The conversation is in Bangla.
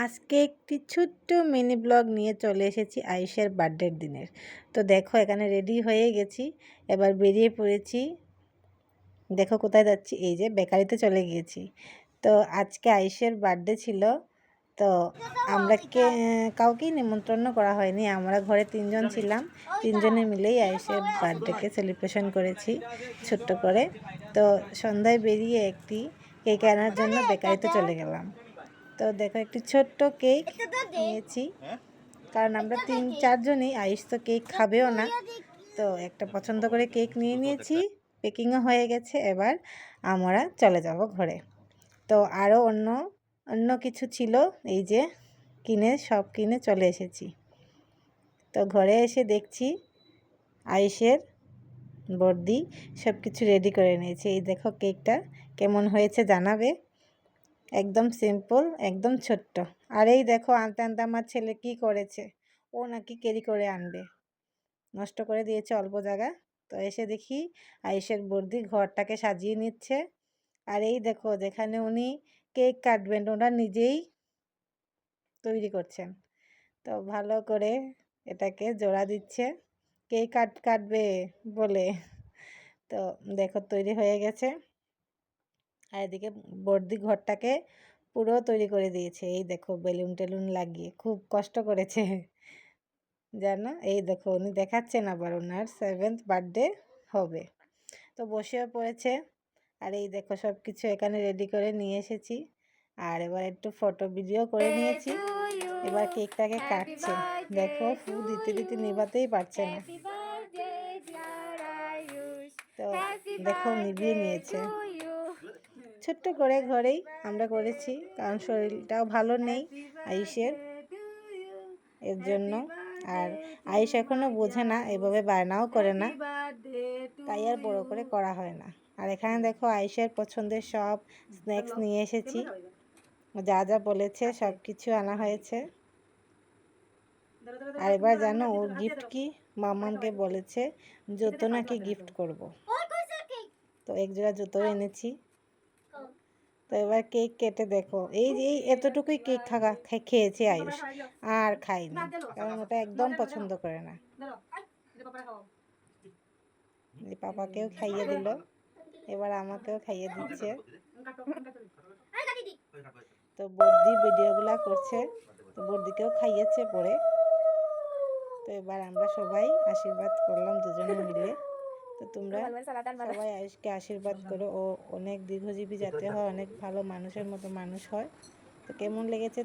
আজকে একটি ছোট্ট মিনি ব্লগ নিয়ে চলে এসেছি আয়ুষের বার্থডের দিনের। তো দেখো এখানে রেডি হয়ে গেছি, এবার বেরিয়ে পড়েছি। দেখো কোথায় যাচ্ছি, এই যে বেকারিতে চলে গিয়েছি। তো আজকে আয়ুষের বার্থডে ছিল, তো আমরা কাউকেই নিমন্ত্রণ করা হয়নি। আমরা ঘরে 3জন ছিলাম, 3জনে মিলেই আয়ুষের বার্থডেকে সেলিব্রেশন করেছি ছোট্ট করে। তো সন্ধ্যায় বেরিয়ে একটি কেক আনার জন্য বেকারিতে চলে গেলাম। তো দেখো একটি ছোট্ট কেক নিয়েছি, কারণ আমরা 3-4জনই, আয়ুষ তো কেক খাবেও না। তো একটা পছন্দ করে কেক নিয়ে নিয়েছি, পেকিংও হয়ে গেছে। এবার আমরা চলে যাব ঘরে। তো আরও অন্য কিছু ছিল, এই যে সব কিনে চলে এসেছি। তো ঘরে এসে দেখছি আয়ুষের বর্দি সব কিছু রেডি করে নিয়েছে। এই দেখো কেকটা কেমন হয়েছে জানাবে। একদম সিম্পল, একদম ছোট্ট। আর এই দেখো আনতে আনতে আমার ছেলে কি করেছে, ও নাকি ক্যারি করে আনবে, নষ্ট করে দিয়েছে অল্প জায়গা। তো এসে দেখি আয়ুষের বর্দি ঘরটাকে সাজিয়ে নিচ্ছে। আর এই দেখো যেখানে উনি কেক কাটবেন, ওনারা নিজেই তৈরি করছেন। তো ভালো করে এটাকে জোড়া দিচ্ছে, কেক কাটবে বলে। তো দেখো তৈরি হয়ে গেছে। আর এদিকে বর্দি ঘরটাকে পুরো তৈরি করে দিয়েছে। এই দেখো বেলুন টেলুন লাগিয়ে খুব কষ্ট করেছে জানো। এই দেখো উনি দেখাচ্ছেন আবার ওনার 7th বার্থডে হবে। তো বসেও পড়েছে। আর এই দেখো সব কিছু এখানে রেডি করে নিয়ে এসেছি। আর এবার একটু ফটো ভিডিও করে নিয়েছি। এবার কেকটাকে কাটছে, দেখো ফু দিতে দিতে নিভাতেই পারছে না। তো দেখো নিভিয়ে নিয়েছে। ছোট্ট করে ঘরেই আমরা করেছি, কারণ শরীরটাও ভালো নেই আয়ুষের, এর জন্য। আর আয়ুষ এখনও বোঝে না, এভাবে বায়নাও করে না, তাই আর বড় করে করা হয় না। আর এখানে দেখো আয়ুষের পছন্দের সব স্ন্যাক্স নিয়ে এসেছি, যা যা বলেছে সব কিছু আনা হয়েছে। আর এবার জানো ওর গিফট কি, মামাকে বলেছে জুতো নাকি গিফট করব। তো একজোড়া জুতো এনেছি। তো এবার কেক কেটে দেখো, এই যে এতটুকুই কেক খেয়েছে আয়ুষ, আর খাইনি, কারণ ওটা একদম পছন্দ করে না। পাপাকেও খাইয়ে দিল, এবার আমাকেও খাইয়ে দিচ্ছে। তো বর্দি ভিডিওগুলা করছে, তো বর্দিকেও খাইয়েছে পরে। তো এবার আমরা সবাই আশীর্বাদ করলাম দুজনে মিলে। তো তোমরা সবাই আয়ুষকে আশীর্বাদ করো, ও অনেক দীর্ঘজীবী যাতে হয়, অনেক ভালো মানুষের মতো মানুষ হয়। তো কেমন লেগেছে?